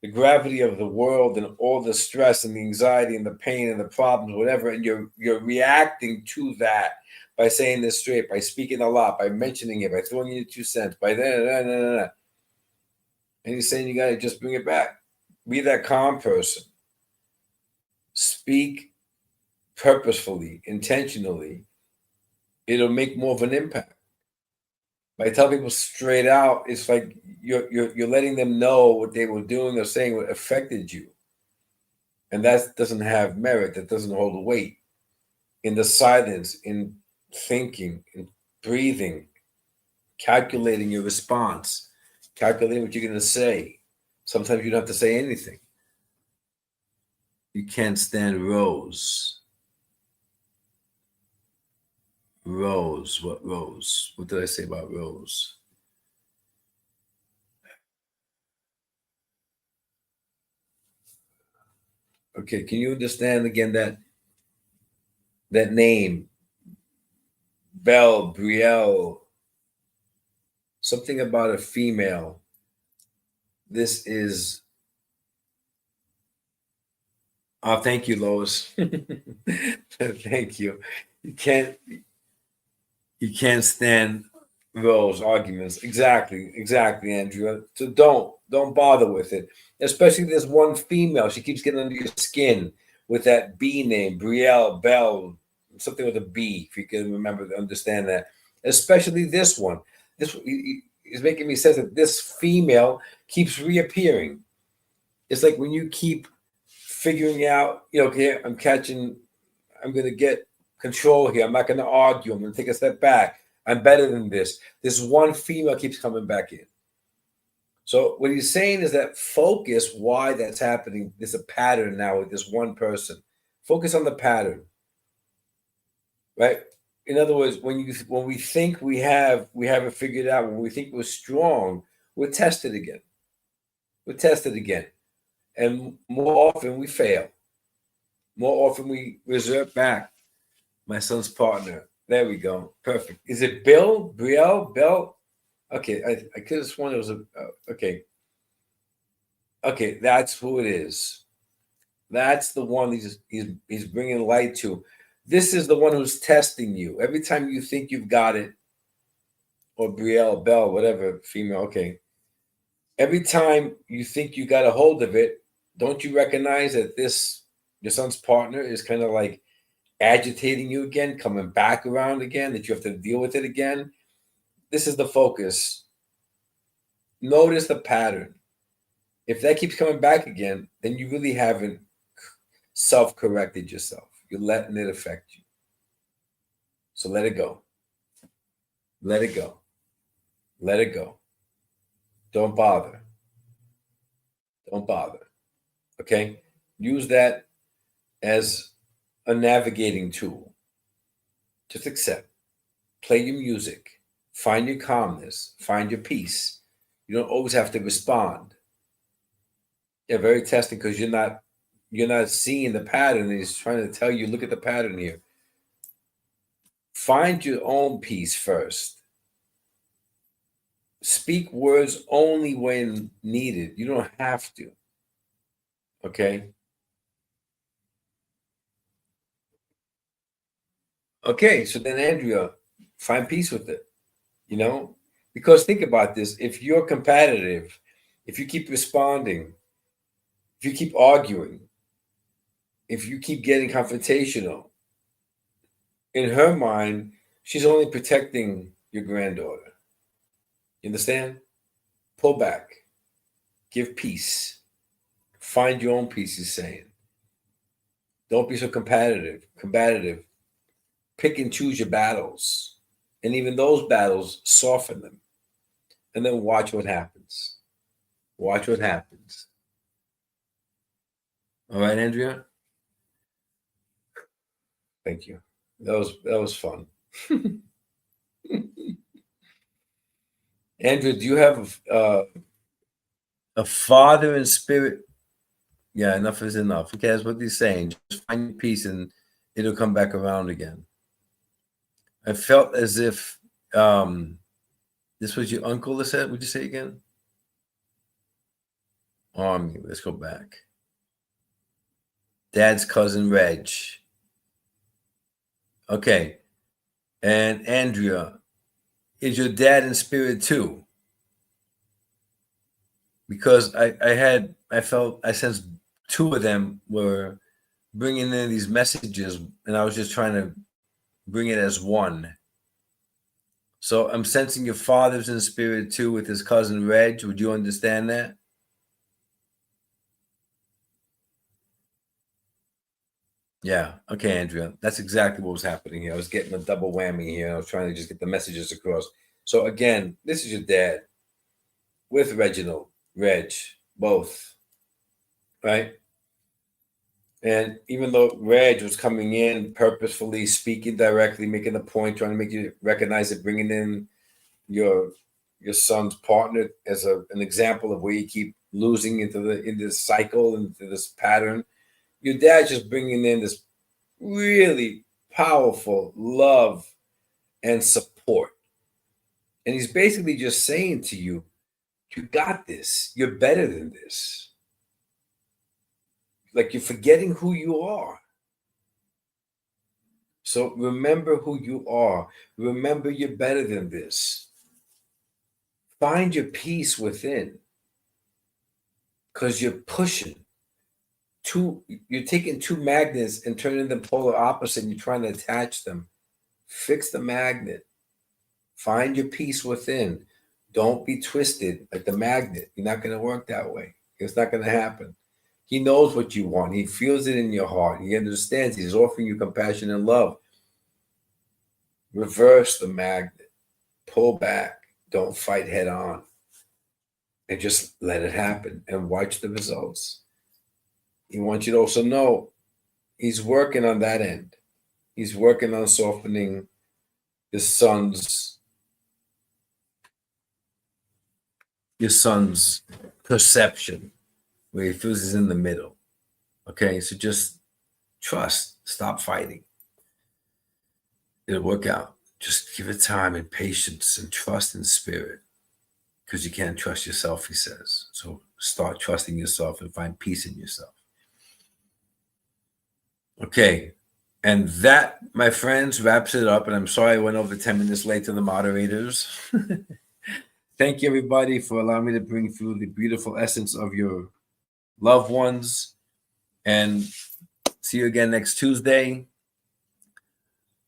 the gravity of the world and all the stress and the anxiety and the pain and the problems, whatever, and you're reacting to that by saying this straight, by speaking a lot, by mentioning it, by throwing in 2 cents, by that. And he's saying you got to just bring it back. Be that calm person. Speak purposefully, intentionally. It'll make more of an impact. By telling people straight out, it's like you're letting them know what they were doing or saying what affected you. And that doesn't have merit, that doesn't hold weight. In the silence, in thinking, in breathing, calculating your response, calculating what you're going to say. Sometimes you don't have to say anything. You can't stand Rose. Rose, what Rose? What did I say about Rose? Okay, can you understand again that name? Belle, Brielle, something about a female. This is thank you, Lois. Thank you. You can't stand those arguments. Exactly, Andrea. So don't bother with it. Especially this one female. She keeps getting under your skin with that B name, Brielle, Bell, something with a B, if you can remember to understand that. Especially this one. This is making me sense that this female keeps reappearing. It's like when you keep figuring out, okay, I'm going to get control here. I'm not going to argue. I'm going to take a step back. I'm better than this. This one female keeps coming back in. So what he's saying is that focus why that's happening. There's a pattern now with this one person. Focus on the pattern, right? In other words, when we think we have it figured out, when we think we're strong, we're tested again. We're tested again. And more often we fail. More often we resort back. My son's partner. There we go. Perfect. Is it Bill? Brielle? Bell? Okay, I could have sworn it was okay. Okay, that's who it is. That's the one he's bringing light to. This is the one who's testing you. Every time you think you've got it, or Brielle, Bell, whatever, female, okay. Every time you think you got a hold of it, don't you recognize that your son's partner is kind of like agitating you again, coming back around again, that you have to deal with it again? This is the focus. Notice the pattern. If that keeps coming back again, then you really haven't self-corrected yourself. You're letting it affect you. So let it go. Let it go. Let it go. Don't bother. Don't bother. Okay? Use that as a navigating tool. Just accept. Play your music. Find your calmness. Find your peace. You don't always have to respond. Yeah, very testing because you're not seeing the pattern. He's trying to tell you, look at the pattern here. Find your own peace first. Speak words only when needed. You don't have to. Okay? Okay, so then Andrea, find peace with it, because think about this. If you're competitive, if you keep responding, if you keep arguing, if you keep getting confrontational, in her mind, she's only protecting your granddaughter. You understand? Pull back, give peace, find your own peace, he's saying. Don't be so combative. Pick and choose your battles. And even those battles, soften them. And then watch what happens. Watch what happens. All right, Andrea? Thank you. That was fun. Andrea, do you have a father in spirit? Yeah, enough is enough. Okay, that's what he's saying. Just find your peace and it'll come back around again. I felt as if this was your uncle that said, would you say again? Army, let's go back. Dad's cousin Reg. Okay. And Andrea, is your dad in spirit too? Because I sensed two of them were bringing in these messages, and I was just trying to bring it as one. So I'm sensing your father's in spirit too with his cousin Reg. Would you understand that? Yeah. Okay, Andrea. That's exactly what was happening here. I was getting a double whammy here. I was trying to just get the messages across. So again, this is your dad with Reginald, Reg, both, right? And even though Reg was coming in purposefully, speaking directly, making a point, trying to make you recognize it, bringing in your son's partner as an example of where you keep losing in this cycle, into this pattern. Your dad's just bringing in this really powerful love and support. And he's basically just saying to you, you got this. You're better than this. Like you're forgetting who you are. So remember who you are. Remember you're better than this. Find your peace within because you're pushing. You're taking two magnets and turning them polar opposite and you're trying to attach them. Fix the magnet. Find your peace within. Don't be twisted like the magnet. You're not going to work that way. It's not going to happen. He knows what you want. He feels it in your heart. He understands. He's offering you compassion and love. Reverse the magnet. Pull back. Don't fight head on. And just let it happen and watch the results. He wants you to also know he's working on that end. He's working on softening your son's perception, where he feels he's in the middle. Okay, so just trust. Stop fighting. It'll work out. Just give it time and patience and trust in spirit, because you can't trust yourself, he says. So start trusting yourself and find peace in yourself. Okay, and that, my friends, wraps it up. And I'm sorry I went over 10 minutes late to the moderators. Thank you, everybody, for allowing me to bring through the beautiful essence of your loved ones. And see you again next Tuesday.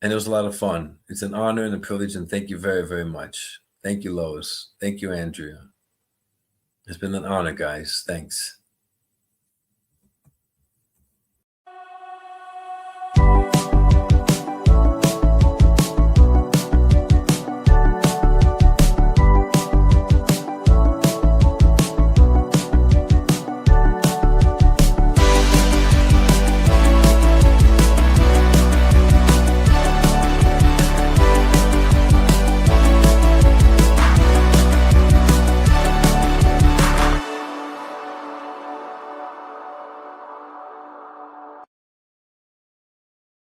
And it was a lot of fun. It's an honor and a privilege. And thank you very, very much. Thank you, Lois. Thank you, Andrea. It's been an honor, guys. Thanks.